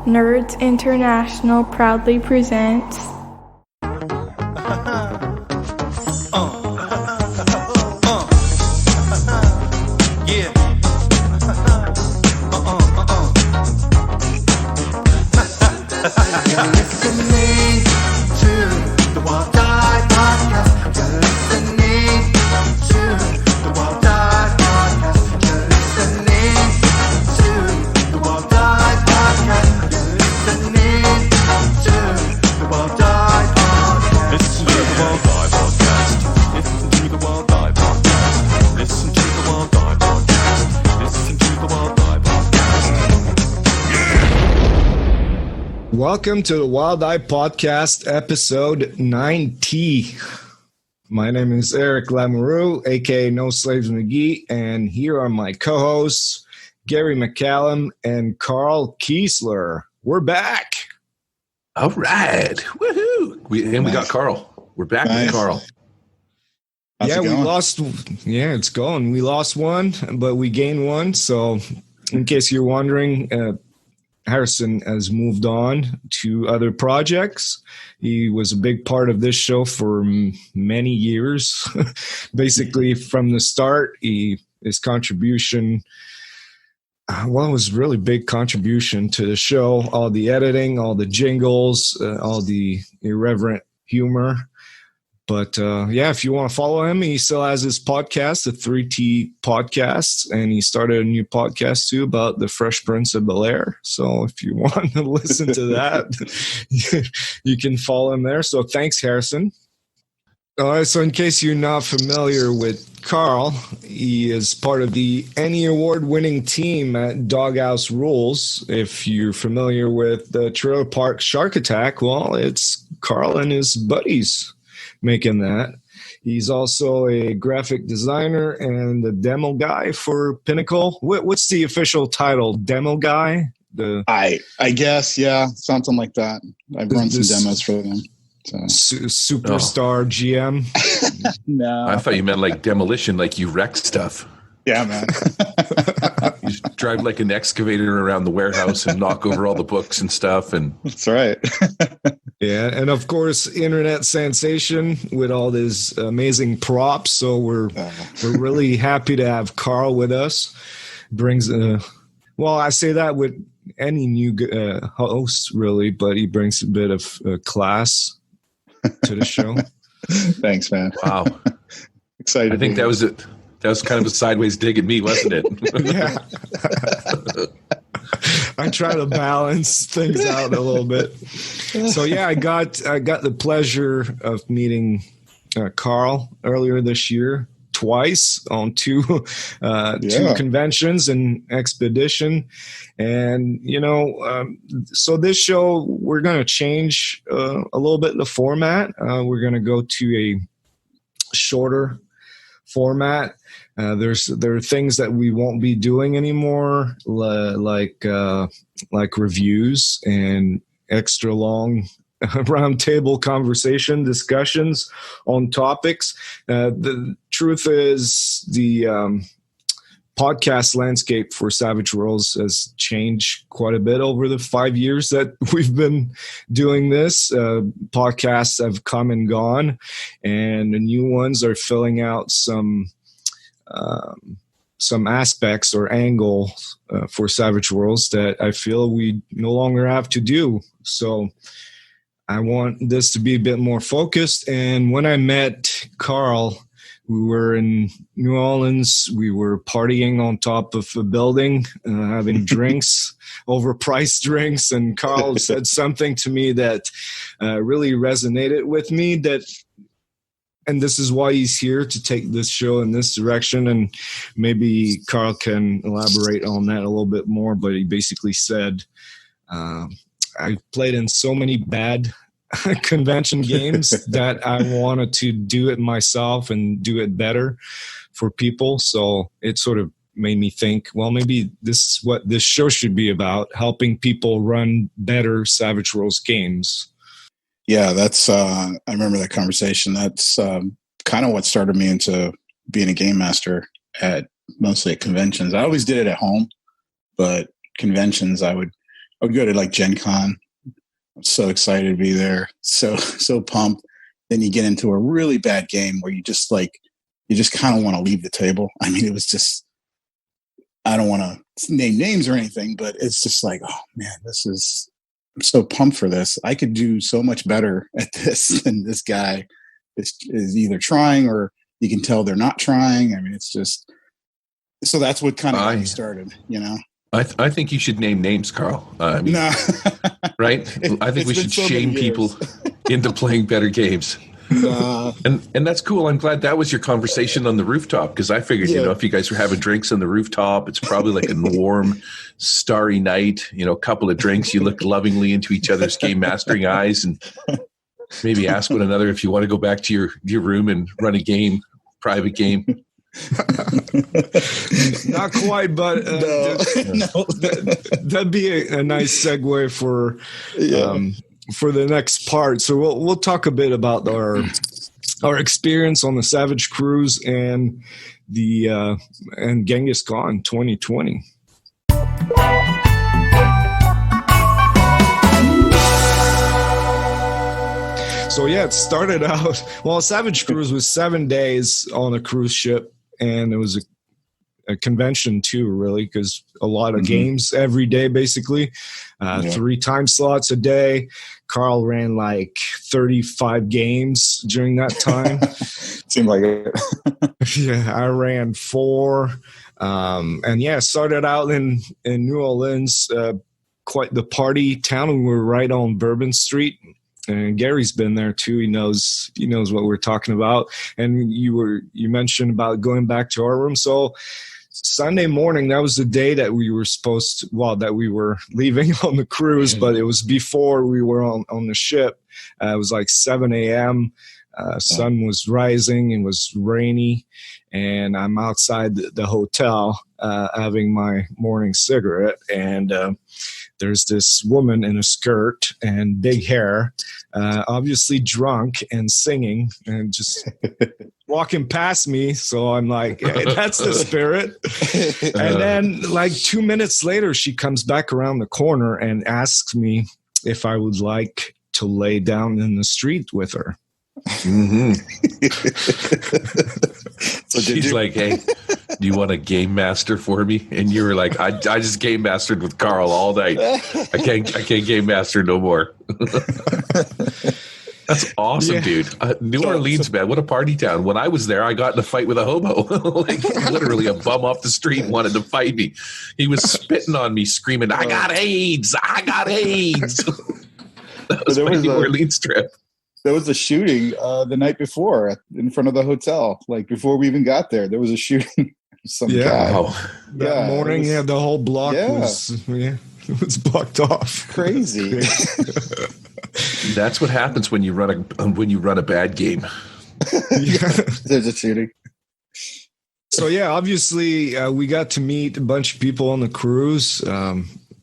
Nerds International proudly presents Welcome to the Wild Eye Podcast, episode 90. My name is Eric Lamoureux, aka No Slaves McGee, and here are my co-hosts, Gary McCallum and Carl Kiesler. We're back. All right. Woohoo. We got Carl. We're back with Carl. How's it going? We lost. Yeah, it's going. We lost one, but we gained one. So in case you're wondering, Harrison has moved on to other projects. He was a big part of this show for many years. Basically, from the start, his contribution, it was really big contribution to the show. All the editing, all the jingles, all the irreverent humor. But if you want to follow him, he still has his podcast, the 3T Podcast, and he started a new podcast too about the Fresh Prince of Bel-Air. So if you want to listen to that, you can follow him there. So thanks, Harrison. So in case you're not familiar with Carl, he is part of the Annie Award-winning team at Doghouse Rules. If you're familiar with the Trailer Park Shark Attack, well, it's Carl and his buddies making that. He's also a graphic designer and the demo guy for Pinnacle. What's the official title? Demo guy? I guess, yeah, something like that. I've run some demos for them. Superstar GM. No, I thought you meant like demolition, like you wreck stuff. Yeah, man. You drive like an excavator around the warehouse and knock over all the books and stuff. And that's right. Yeah, and of course, internet sensation with all these amazing props. So we're really happy to have Carl with us. Brings I say that with any new host, really, but he brings a bit of class to the show. Thanks, man. Wow, excited. I think that was it. That was kind of a sideways dig at me, wasn't it? Yeah. I try to balance things out a little bit. So yeah, I got the pleasure of meeting Carl earlier this year, twice on two conventions and expedition. And so this show we're going to change a little bit the format. We're going to go to a shorter format. There are things that we won't be doing anymore, like reviews and extra long roundtable conversation discussions on topics. The truth is the podcast landscape for Savage Worlds has changed quite a bit over the 5 years that we've been doing this. Podcasts have come and gone, and the new ones are filling out some aspects or angles for Savage Worlds that I feel we no longer have to do. So I want this to be a bit more focused. And when I met Carl, we were in New Orleans. We were partying on top of a building, having drinks, overpriced drinks. And Carl said something to me that really resonated with me, and this is why he's here, to take this show in this direction. And maybe Carl can elaborate on that a little bit more. But he basically said, I played in so many bad convention games that I wanted to do it myself and do it better for people. So it sort of made me think, well, maybe this is what this show should be about, helping people run better Savage Worlds games. Yeah, that's I remember that conversation. That's kind of what started me into being a game master mostly at conventions. I always did it at home, but conventions I would I would go to like Gen Con. I'm so excited to be there. So pumped. Then you get into a really bad game where you just kind of want to leave the table. I mean, it was just, I don't want to name names or anything, but it's just like, oh man, I'm so pumped for this. I could do so much better at this than this guy is either trying, or you can tell they're not trying. I mean, it's just, so that's what kind of got me started, you know? I think you should name names, Carl. No. Right? I think we should shame people into playing better games. And that's cool. I'm glad that was your conversation on the rooftop, because I figured, if you guys were having drinks on the rooftop, it's probably like a warm, starry night, a couple of drinks, you look lovingly into each other's game mastering eyes, and maybe ask one another if you want to go back to your room and run a game, private game. Not quite, but that'd be a nice segue for the next part. So we'll talk a bit about our experience on the Savage Cruise and the and Genghis Con 2020. So it started out, Savage Cruise was 7 days on a cruise ship, and it was a convention too, really, because a lot of games every day, basically. 3 time slots a day. Carl ran like 35 games during that time. Seemed like it. I ran 4. And started out in New Orleans, quite the party town. We were right on Bourbon Street. And Gary's been there too. He knows what we're talking about. And you mentioned about going back to our room. So Sunday morning, that was the day that we were that we were leaving on the cruise, but it was before we were on the ship. It was like 7 a.m. Sun was rising and was rainy, and I'm outside the hotel having my morning cigarette, and there's this woman in a skirt and big hair, obviously drunk and singing and just walking past me. So I'm like, hey, that's the spirit. And then like 2 minutes later, she comes back around the corner and asks me if I would like to lay down in the street with her. Mm-hmm. So she's like, hey, do you want a game master for me? And you were like, I just game mastered with Carl all night. I can't game master no more. That's awesome, dude. New Orleans, man, what a party town. When I was there, I got in a fight with a hobo. Like literally a bum off the street wanted to fight me. He was spitting on me, screaming, I got AIDS. I got AIDS. That was my New Orleans trip. There was a shooting the night before in front of the hotel. Like before we even got there, there was a shooting. Some guy. That morning, the whole block was blocked off. Crazy. That's what happens when you run a bad game. There's a shooting. So obviously we got to meet a bunch of people on the cruise.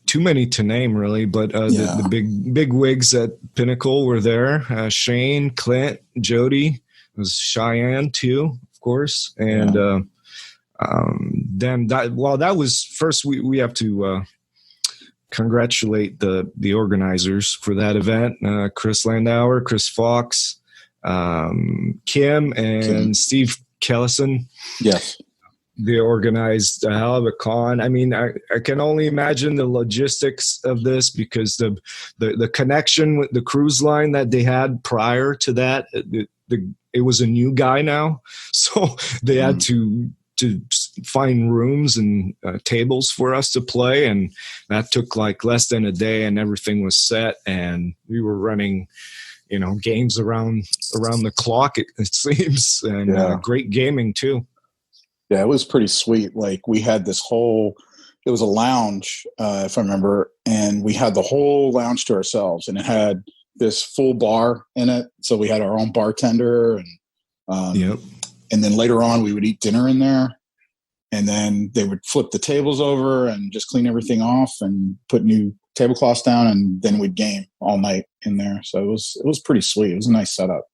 Too many to name, really, but the big wigs at Pinnacle were there. Shane, Clint, Jody, was Cheyenne too, of course, and then that was first. We have to congratulate the organizers for that event: Chris Landauer, Chris Fox, Kim, and Steve Kellison. Yes. They organized a hell of a con. I mean, I can only imagine the logistics of this, because the connection with the cruise line that they had prior to that, it was a new guy now, so they had to find rooms and tables for us to play, and that took like less than a day, and everything was set, and we were running games around the clock, it seems, and great gaming too. Yeah, it was pretty sweet. Like we had it was a lounge, if I remember, and we had the whole lounge to ourselves, and it had this full bar in it. So we had our own bartender, and then later on we would eat dinner in there, and then they would flip the tables over and just clean everything off and put new tablecloths down, and then we'd game all night in there. So it was pretty sweet. It was a nice setup.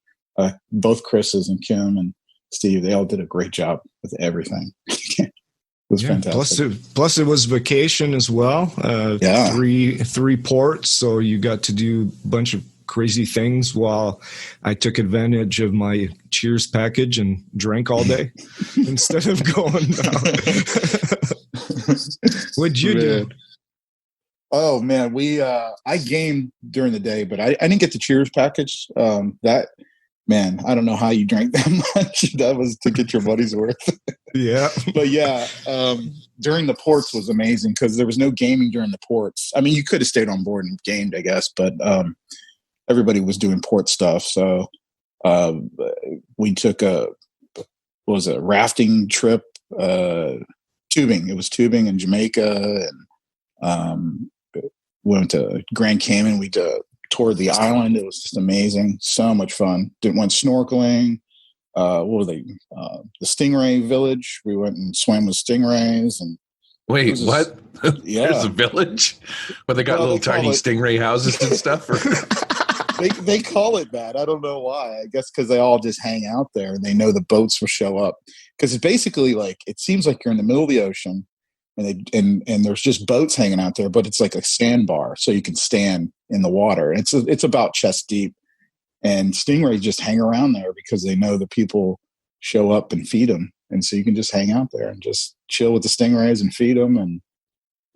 Both Chris's and Kim and Steve, they all did a great job with everything. was fantastic. Plus it was vacation as well. Three ports, so you got to do a bunch of crazy things while I took advantage of my Cheers package and drank all day instead of going out. What'd you do? Oh man, I gamed during the day, but I didn't get the Cheers package. I don't know how you drank that much. That was to get your money's worth. Yeah. But during the ports was amazing because there was no gaming during the ports. I mean, you could have stayed on board and gamed, I guess, but everybody was doing port stuff. So we took a rafting trip, tubing. It was tubing in Jamaica, and went to Grand Cayman. We toured the island. It was just amazing. So much fun. Went snorkeling. What were they? The Stingray Village. We went and swam with stingrays. And wait, what? Yeah, there's a village where they got little tiny stingray houses and stuff. They call it that. I don't know why. I guess because they all just hang out there and they know the boats will show up. Because it's basically it seems like you're in the middle of the ocean. And there's just boats hanging out there, but it's like a sandbar, so you can stand in the water. It's about chest deep, and stingrays just hang around there because they know the people show up and feed them, and so you can just hang out there and just chill with the stingrays and feed them. And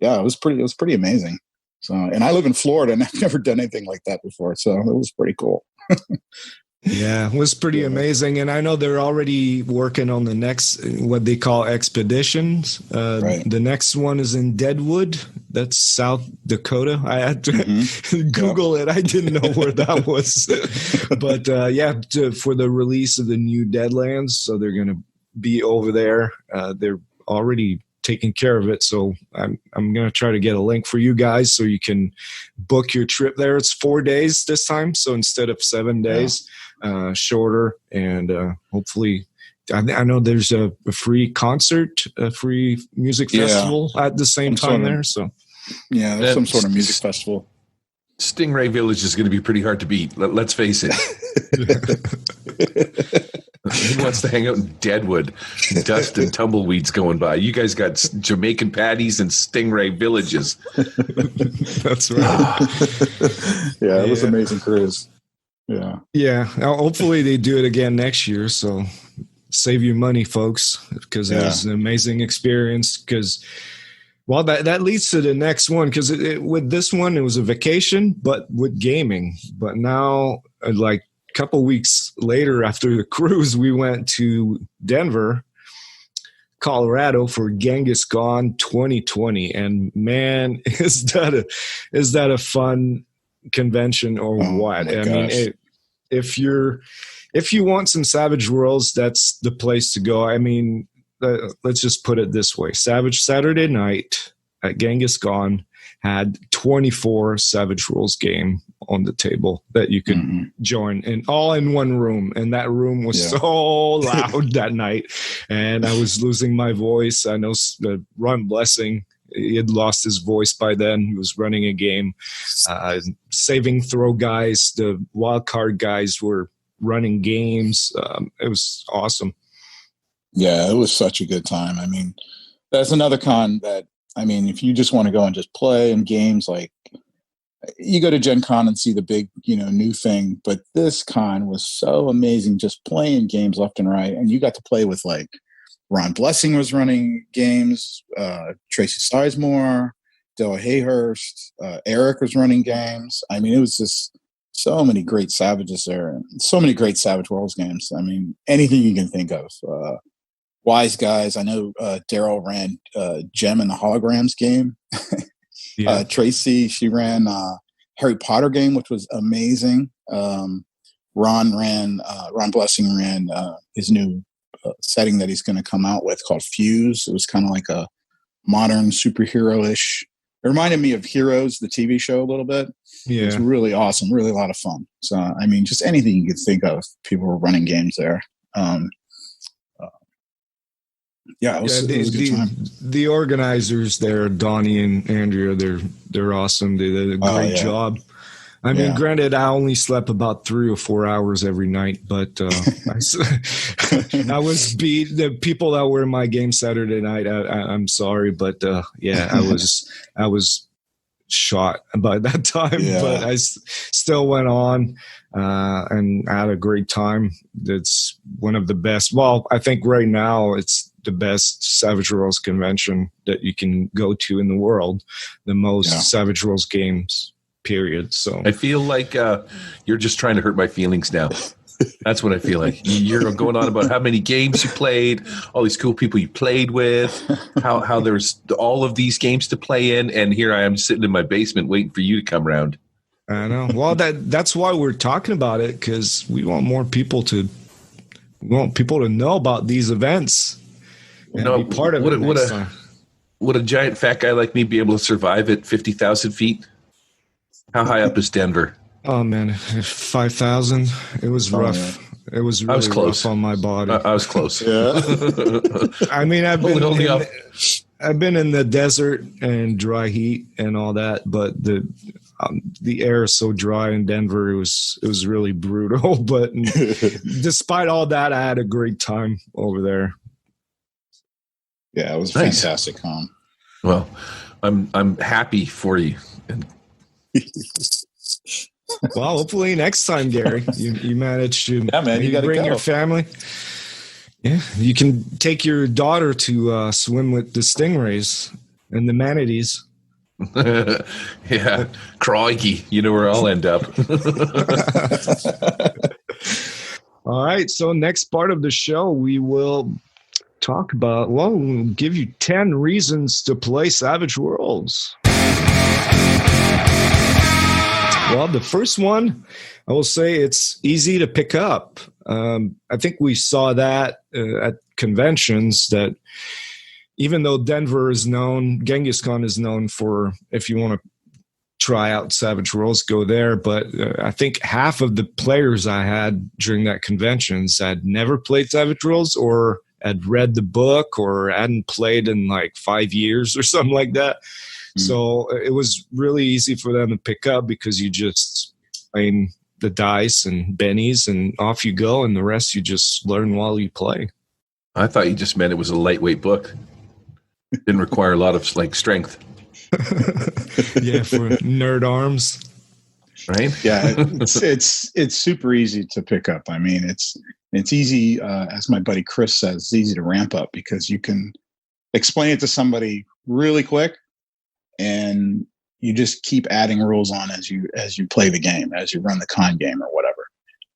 yeah, it was pretty amazing. So, and I live in Florida, and I've never done anything like that before, so it was pretty cool. Yeah, it was pretty amazing. And I know they're already working on the next, what they call expeditions. Right. The next one is in Deadwood. That's South Dakota. I had to Google it. I didn't know where that was. But for the release of the new Deadlands. So they're going to be over there. They're already taking care of it. So I'm going to try to get a link for you guys so you can book your trip there. It's 4 days this time. So instead of 7 days, shorter, and hopefully I know there's a free concert, a free music festival at the same time there. So there's some sort of music festival. Stingray Village is going to be pretty hard to beat. Let's face it. Who wants to hang out in Deadwood? Dust and tumbleweeds going by. You guys got Jamaican patties and stingray villages. That's right. It was an amazing cruise. Yeah. Hopefully they do it again next year. So save you money, folks, because it was an amazing experience. Because that leads to the next one. Because with this one, it was a vacation, but with gaming. But now, like a couple weeks later after the cruise, we went to Denver, Colorado for Genghis Con 2020. And man, is that a fun convention or what? I mean, if you want some Savage Worlds, that's the place to go. I mean, let's just put it this way. Savage Saturday Night at Genghis Con had 24 Savage Worlds game on the table that you could join, and all in one room. And that room was so loud that night, and I was losing my voice. I know Ron Blessing, he had lost his voice by then. He was running a game. Saving throw guys, the wild card guys were running games. It was awesome. Yeah, it was such a good time. I mean, that's another con that, I mean, if you just want to go and just play in games, like you go to Gen Con and see the big, new thing. But this con was so amazing, just playing games left and right. And you got to play with like Ron Blessing was running games, Tracy Sizemore, Della Hayhurst, Eric was running games. I mean, it was just so many great Savages there, and so many great Savage Worlds games. I mean, anything you can think of. Wise Guys, I know Daryl ran Gem and the Holograms game. Tracy, she ran Harry Potter game, which was amazing. Ron Blessing ran his new setting that he's going to come out with called Fuse. It was kind of like a modern superhero-ish. It reminded me of Heroes, the TV show, a little bit. Yeah. It was really awesome, really a lot of fun. So, I mean, just anything you could think of, people were running games there. It was a good time. The organizers there, Donnie and Andrea, they're awesome. They did a great job. I mean, granted, I only slept about 3 or 4 hours every night, but I was beat. The people that were in my game Saturday night, I'm sorry, but I was shot by that time, but I still went on and had a great time. It's one of the best. Well, I think right now it's the best Savage Worlds convention that you can go to in the world. The most Savage Worlds games, period. So I feel like you're just trying to hurt my feelings now. That's what I feel like. You're going on about how many games you played, all these cool people you played with, how there's all of these games to play in, and here I am sitting in my basement waiting for you to come around. I know. Well, that's why we're talking about it, because we want more people to know about these events and be part of it next time. Would a giant fat guy like me be able to survive at 50,000 feet? How high up is Denver? Oh man, 5,000. It was rough. Man. It was really rough on my body. I was close. I mean, I've been in the desert and dry heat and all that, but the air is so dry in Denver. It was really brutal. But despite all that, I had a great time over there. Yeah, it was fantastic, Con. Well, I'm happy for you. Well, hopefully next time, Gary, you manage to you bring your family. Yeah, you can take your daughter to swim with the stingrays and the manatees. Yeah, crikey, you know where I'll end up. All right, so next part of the show, we will talk about, we'll give you 10 reasons to play Savage Worlds. Well, the first one, I will say it's easy to pick up. I think we saw that at conventions, that even though Denver is known, Genghis Con is known for, if you want to try out Savage Worlds, go there. But I think half of the players I had during that conventions had never played Savage Worlds, or had read the book, or hadn't played in like 5 years or something like that. So it was really easy for them to pick up, because you just aim the dice and bennies and off you go, and the rest you just learn while you play. I thought you just meant it was a lightweight book. It didn't require a lot of strength. Yeah, for nerd arms. Right? Yeah, it's super easy to pick up. I mean, it's easy, as my buddy Chris says, it's easy to ramp up, because you can explain it to somebody really quick, and you just keep adding rules on as you play the game, as you run the con game or whatever,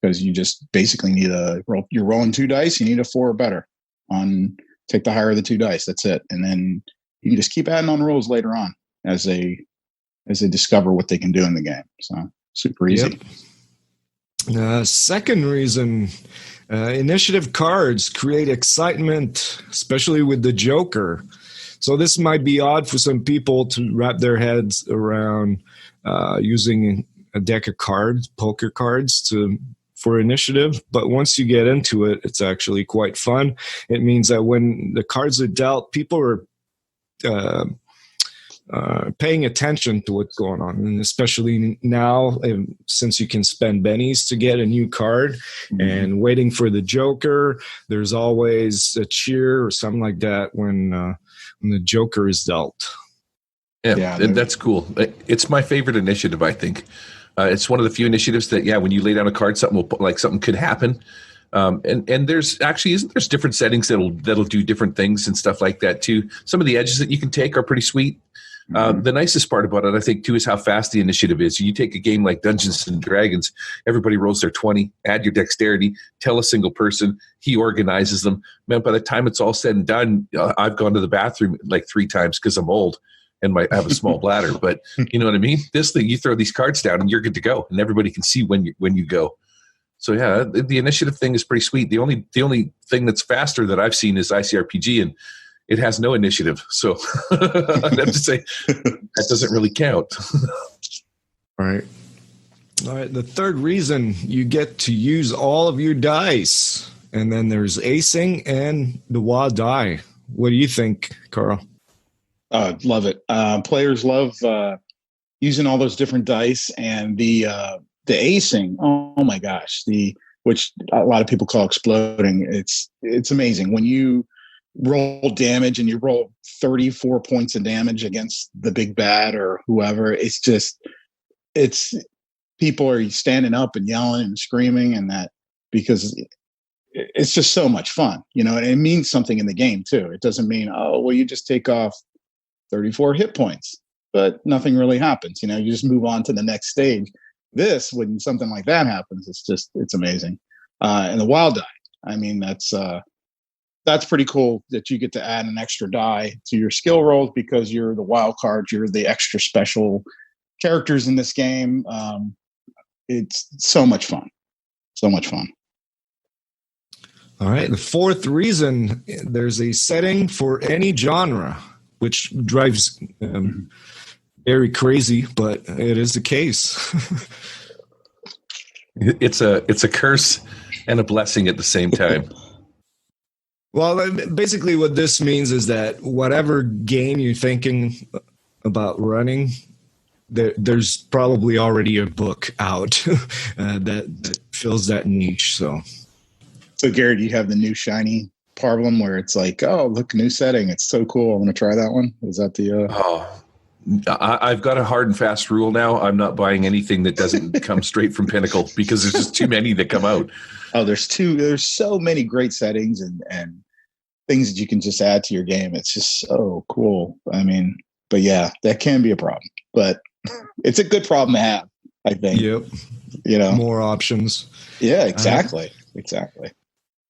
because you just basically need you're rolling 2 dice, you need a 4 or better take the higher of the 2 dice. That's it. And then you can just keep adding on rules later on as they discover what they can do in the game. So super easy. Yep. Second reason, initiative cards create excitement, especially with the Joker. So this might be odd for some people to wrap their heads around using a deck of cards, poker cards, for initiative. But once you get into it, it's actually quite fun. It means that when the cards are dealt, people are paying attention to what's going on. And especially now, since you can spend bennies to get a new card, and waiting for the Joker, there's always a cheer or something like that when the Joker is dealt. Yeah, that's cool. It's my favorite initiative, I think. It's one of the few initiatives that, when you lay down a card, something could happen. And there's different settings that'll do different things and stuff like that too. Some of the edges that you can take are pretty sweet. The nicest part about it, I think, too, is how fast the initiative is. You take a game like Dungeons and Dragons, everybody rolls their 20, add your dexterity, tell a single person, he organizes them. Man, by the time it's all said and done, I've gone to the bathroom like 3 times because I'm old and I have a small bladder. But you know what I mean? This thing, you throw these cards down and you're good to go, and everybody can see when you go. So yeah, the initiative thing is pretty sweet. The only thing that's faster that I've seen is ICRPG, and it has no initiative. So I'd have to say that doesn't really count. All right. The third reason, you get to use all of your dice. And then there's acing and the wild die. What do you think, Carl? Love it. Players love using all those different dice and the acing. Oh my gosh, which a lot of people call exploding. It's amazing when you roll damage and you roll 34 points of damage against the big bad or whoever. It's people are standing up and yelling and screaming, and that because it's just so much fun, and it means something in the game too. It doesn't mean, oh, well, you just take off 34 hit points, but nothing really happens. You just move on to the next stage. When something like that happens, it's amazing. And the wild die, I mean, that's pretty cool that you get to add an extra die to your skill rolls because you're the wild card. You're the extra special characters in this game. It's so much fun. So much fun. All right. The fourth reason, there's a setting for any genre, which drives very crazy, but it is the case. It's a curse and a blessing at the same time. Well, basically what this means is that whatever game you're thinking about running, there's probably already a book out that fills that niche. So, Garrett, you have the new shiny problem where it's like, oh, look, new setting. It's so cool. I want to try that one. Is that the... I've got a hard and fast rule now. I'm not buying anything that doesn't come straight from Pinnacle because there's just too many that come out. Oh, there's so many great settings and things that you can just add to your game. It's just so cool. I mean, but yeah, that can be a problem. But it's a good problem to have, I think. Yep. More options. Yeah, exactly. Exactly.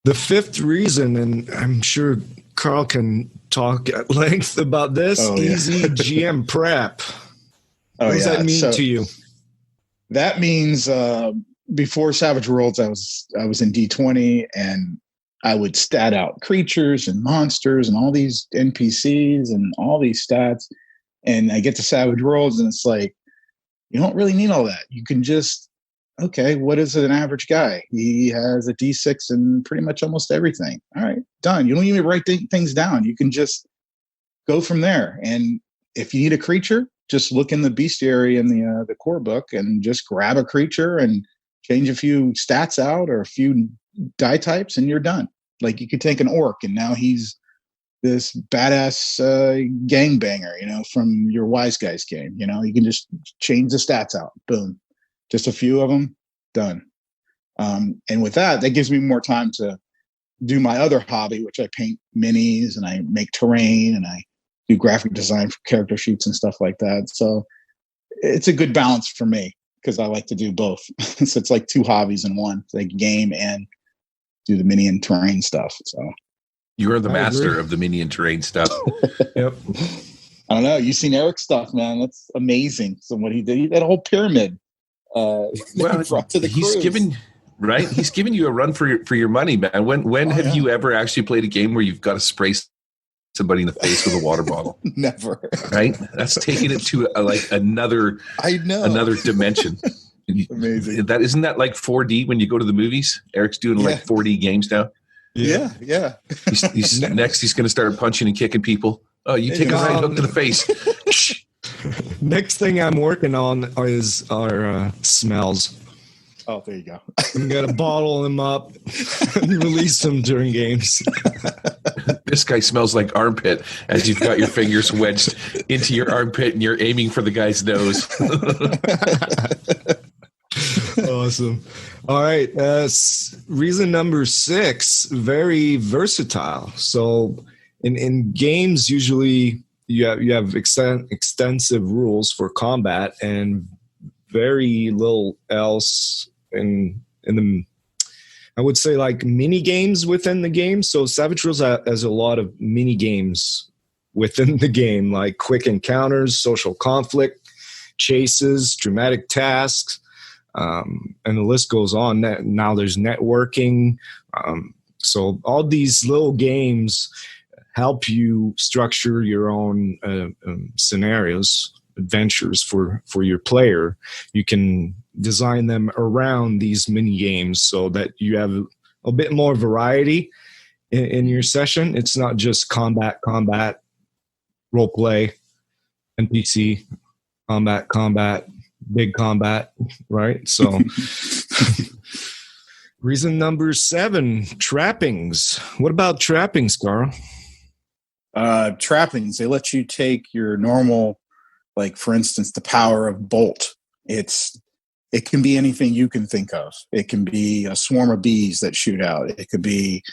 The fifth reason, and I'm sure Carl can talk at length about this, easy GM prep. What does that mean to you? That means before Savage Worlds, I was in D20 and I would stat out creatures and monsters and all these NPCs and all these stats. And I get to Savage Worlds and it's like, you don't really need all that. You can just, okay, what is an average guy? He has a D6 and pretty much almost everything. All right, done. You don't even write things down. You can just go from there. And if you need a creature, just look in the bestiary in the core book and just grab a creature and change a few stats out or a few die types and you're done. Like you could take an orc and now he's this badass gangbanger, from your Wise Guys game. You can just change the stats out. Boom. Just a few of them, done. And with that gives me more time to do my other hobby, which I paint minis and I make terrain and I do graphic design for character sheets and stuff like that. So it's a good balance for me because I like to do both. So it's like two hobbies in one, like game and do the mini and terrain stuff. So you're the master of the mini and terrain stuff. Yep. I don't know. You've seen Eric's stuff, man. That's amazing. So what he did, that whole pyramid. Well, he's given you a run for your money, man. When have you ever actually played a game where you've got to spray somebody in the face with a water bottle? Never. Right? That's taking it to another dimension. Amazing. Isn't that like 4D when you go to the movies? Eric's doing like 4D games now. Yeah. He's next. He's going to start punching and kicking people. Oh, you take a right hook to the face. Next thing I'm working on is our smells. Oh, there you go. I'm going to bottle them up and release them during games. This guy smells like armpit as you've got your fingers wedged into your armpit and you're aiming for the guy's nose. Awesome. All right. Reason number 6, very versatile. So in games, usually you have extensive rules for combat and very little else in the, I would say, like mini games within the game. So Savage Worlds has a lot of mini games within the game, like quick encounters, social conflict, chases, dramatic tasks, and the list goes on. Now there's networking. So all these little games help you structure your own scenarios, adventures for your player. You can design them around these mini games so that you have a bit more variety in your session. It's not just combat, role play, NPC, combat, big combat, right? So reason number 7, trappings. What about trappings, Carl? Trappings, they let you take your normal, like for instance, the power of bolt. It can be anything you can think of. It can be a swarm of bees that shoot out. It could be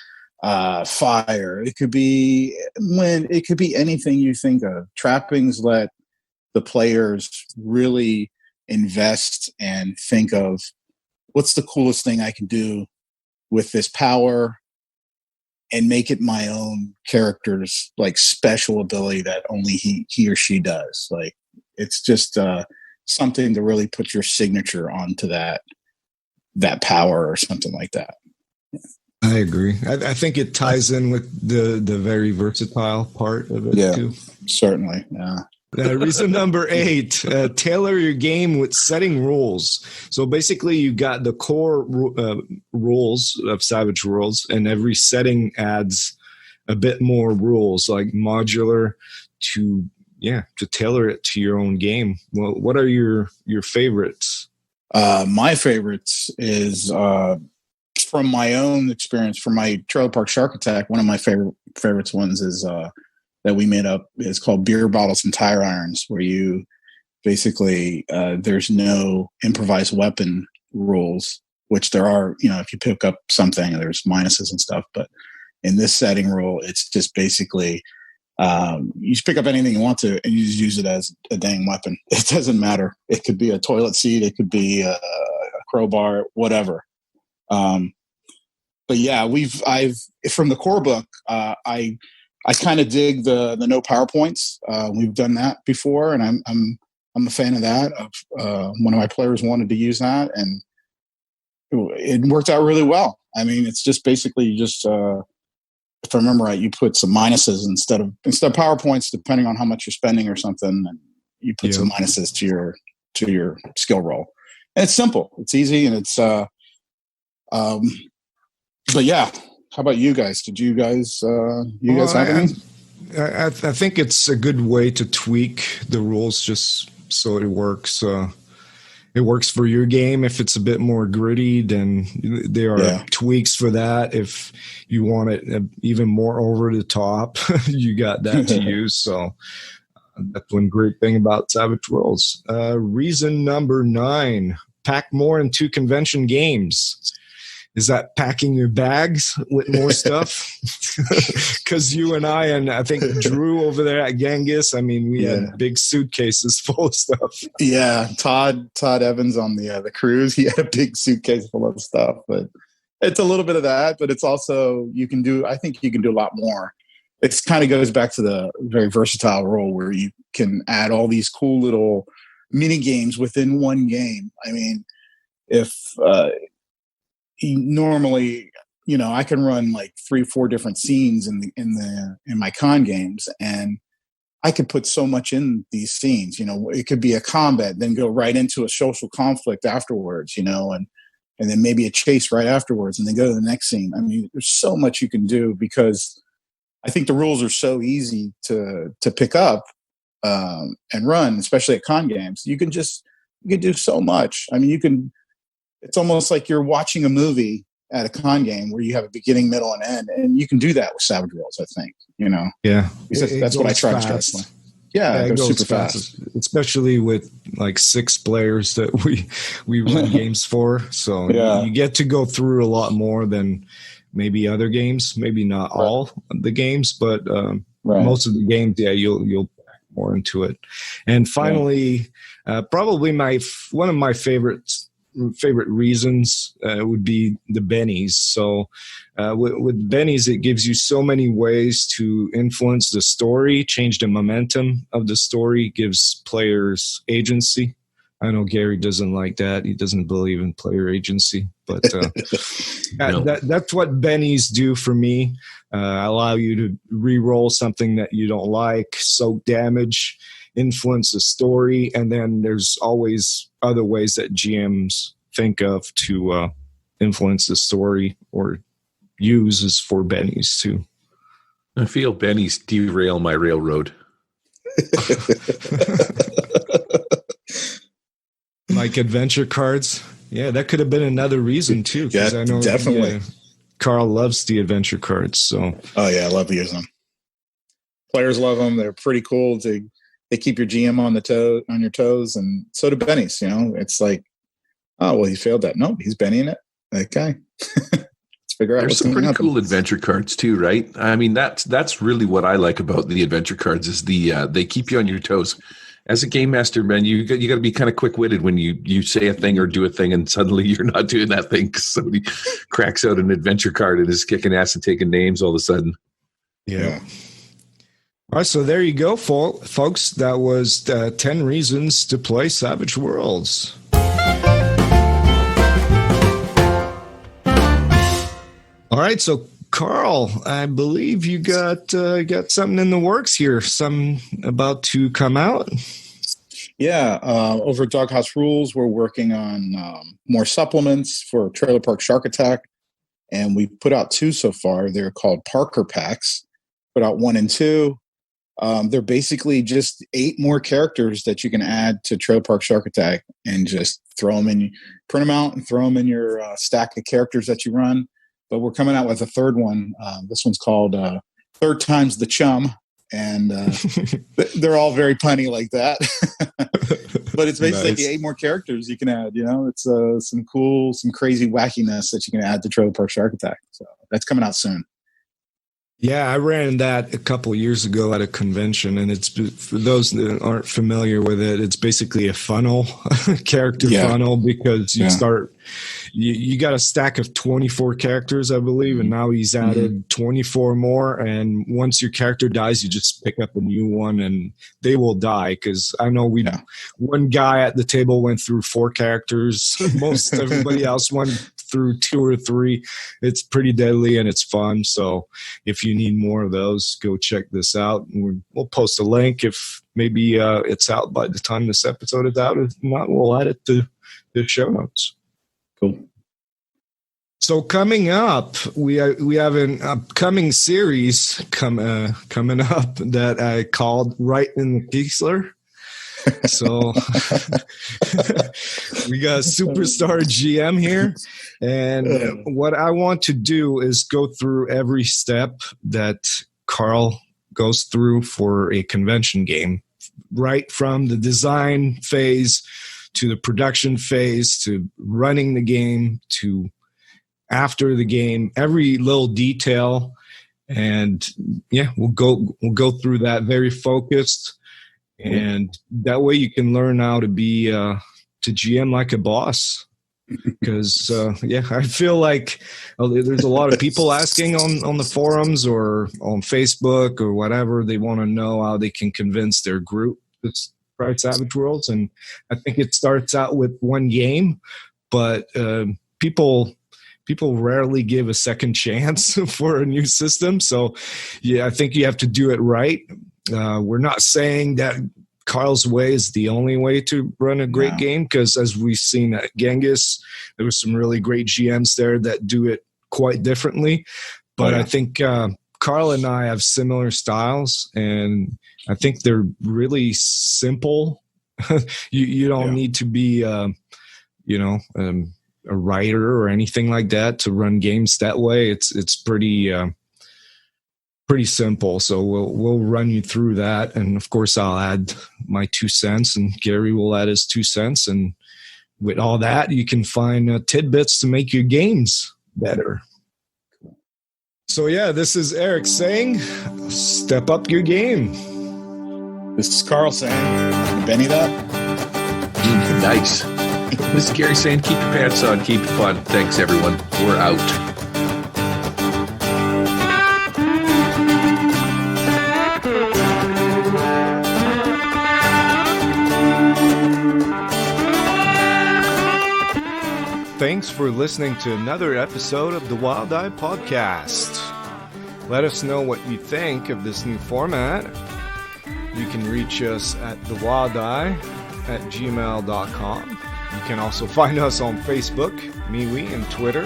fire. It could be wind. It could be anything you think of. Trappings let the players really invest and think of what's the coolest thing I can do with this power and make it my own character's like special ability that only he or she does. Like it's just something to really put your signature onto that power or something like that. I agree. I think it ties in with the very versatile part of it too. Certainly. Yeah. Reason number 8, tailor your game with setting rules. So basically you got the core rules of Savage Worlds, and every setting adds a bit more rules, like modular to tailor it to your own game. Well, what are your favorites? My favorites is from my own experience, from my Trailer Park Shark Attack. One of my favorites ones is that we made up is called Beer Bottles and Tire Irons, where you basically there's no improvised weapon rules, which there are, if you pick up something, there's minuses and stuff. But in this setting rule, it's just basically you just pick up anything you want to and you just use it as a dang weapon. It doesn't matter. It could be a toilet seat. It could be a crowbar, whatever. But yeah, I've from the core book, I kind of dig the no PowerPoints. We've done that before, and I'm a fan of that. One of my players wanted to use that, and it worked out really well. I mean, it's just basically you just if I remember right, you put some minuses instead of PowerPoints, depending on how much you're spending or something, and you put some minuses to your skill roll. And it's simple, it's easy, and it's but yeah. How about you guys? Did you guys guys have any? I think it's a good way to tweak the rules just so it works. It works for your game. If it's a bit more gritty, then there are tweaks for that. If you want it even more over the top, you got that to use. So that's one great thing about Savage Worlds. Reason number 9, pack more into convention games. Is that packing your bags with more stuff? Because you and I think Drew over there at Genghis, I mean, we had big suitcases full of stuff. Yeah, Todd Evans on the cruise, he had a big suitcase full of stuff. But it's a little bit of that, but it's also I think you can do a lot more. It kind of goes back to the very versatile role where you can add all these cool little mini games within one game. I mean, if normally, I can run like 3-4 different scenes in my con games, and I could put so much in these scenes. It could be a combat, then go right into a social conflict afterwards, and then maybe a chase right afterwards, and then go to the next scene. I mean, there's so much you can do because I think the rules are so easy to pick up and run, especially at con games. You can do so much. I mean, it's almost like you're watching a movie at a con game where you have a beginning, middle, and end, and you can do that with Savage Worlds, I think. Yeah, that's what I try to stress. Yeah, it goes super fast, especially with like 6 players that we run games for. So you get to go through a lot more than maybe other games. Maybe not all the games, but most of the games, you'll pack more into it. And finally, probably one of my favorite reasons would be the bennies. So with bennies, it gives you so many ways to influence the story, change the momentum of the story, gives players agency. I know Gary doesn't like that. He doesn't believe in player agency, but that's what bennies do for me. Allow you to re-roll something that you don't like, soak damage, influence the story, and then there's always other ways that GMs think of to influence the story or use for bennies too. I feel bennies derail my railroad. like adventure cards. Yeah, that could have been another reason too. Yeah, I know, definitely. Carl loves the adventure cards. So. Oh yeah, I love using them. Players love them. They're pretty cool. They keep your GM on your toes, and so do bennies. It's like, oh well, he failed that. No, he's bennying it. Okay. Let's figure out. There's some pretty cool adventure cards too, right? I mean, that's really what I like about the adventure cards is they keep you on your toes. As a game master, man, you got to be kind of quick-witted when you say a thing or do a thing, and suddenly you're not doing that thing because somebody cracks out an adventure card and is kicking ass and taking names all of a sudden. Yeah. All right, so there you go, folks. That was 10 reasons to play Savage Worlds. All right, so Carl, I believe you got something in the works here, some about to come out. Yeah, over at Doghouse Rules, we're working on more supplements for Trailer Park Shark Attack, and we put out 2 so far. They're called Parker Packs. Put out 1 and 2. They're basically just 8 more characters that you can add to Trailer Park Shark Attack and just throw them in, print them out and throw them in your stack of characters that you run. But we're coming out with a 3rd one. This one's called Third Time's the Chum. And they're all very punny like that. But it's basically nice. 8 more characters you can add. It's some crazy wackiness that you can add to Trailer Park Shark Attack. So that's coming out soon. Yeah, I ran that a couple of years ago at a convention, and it's, for those that aren't familiar with it, it's basically a funnel, character funnel, because you got a stack of 24 characters, I believe, and now he's added 24 more, and once your character dies, you just pick up a new one, and they will die, because I know one guy at the table went through 4 characters, most everybody else went through 2 or 3. It's pretty deadly and it's fun. So if you need more of those, go check this out. We'll post a link if maybe it's out by the time this episode is out. If not, we'll add it to the show notes. Cool. So coming up, we have an upcoming series coming up that I called Right in the Kiesler. So we got a superstar GM here, and what I want to do is go through every step that Carl goes through for a convention game, right from the design phase to the production phase to running the game to after the game, every little detail. And we'll go through that very focused. And that way you can learn how to be to GM like a boss, because I feel like there's a lot of people asking on the forums or on Facebook or whatever. They want to know how they can convince their group to try Savage Worlds, and I think it starts out with one game, but people rarely give a second chance for a new system. So I think you have to do it right. We're not saying that Carl's way is the only way to run a great game, because as we've seen at Genghis, there were some really great GMs there that do it quite differently. But I think Carl and I have similar styles, and I think they're really simple. You don't need to be, a writer or anything like that to run games that way. It's pretty simple. So we'll run you through that. And of course I'll add my 2 cents and Gary will add his 2 cents. And with all that, you can find tidbits to make your games better. So this is Eric saying, step up your game. This is Carl saying, Benny that. Nice. This is Gary saying, keep your pants on, keep it fun. Thanks everyone. We're out. Thanks for listening to another episode of the Wild Eye Podcast. Let us know what you think of this new format. You can reach us at thewildeye@gmail.com. You can also find us on Facebook, MeWe, and Twitter.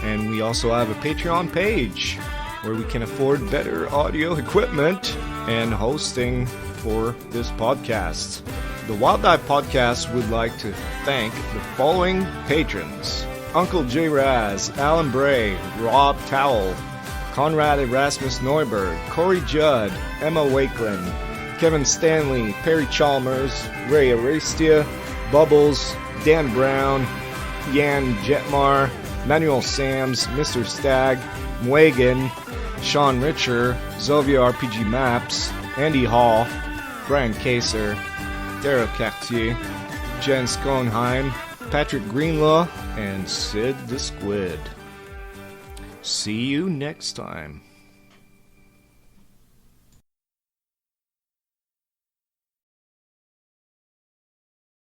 And we also have a Patreon page where we can afford better audio equipment and hosting for this podcast. The Wild Dive Podcast would like to thank the following patrons: Uncle J. Raz, Alan Bray, Rob Towell, Conrad Erasmus Neuberg, Corey Judd, Emma Wakeland, Kevin Stanley, Perry Chalmers, Ray Aristia, Bubbles, Dan Brown, Yan Jetmar, Manuel Sams, Mr. Stagg, Mwagan, Sean Richer, Zovia RPG Maps, Andy Hall, Brian Kaser, Darrell Cartier, Jen Skonheim, Patrick Greenlaw, and Sid the Squid. See you next time.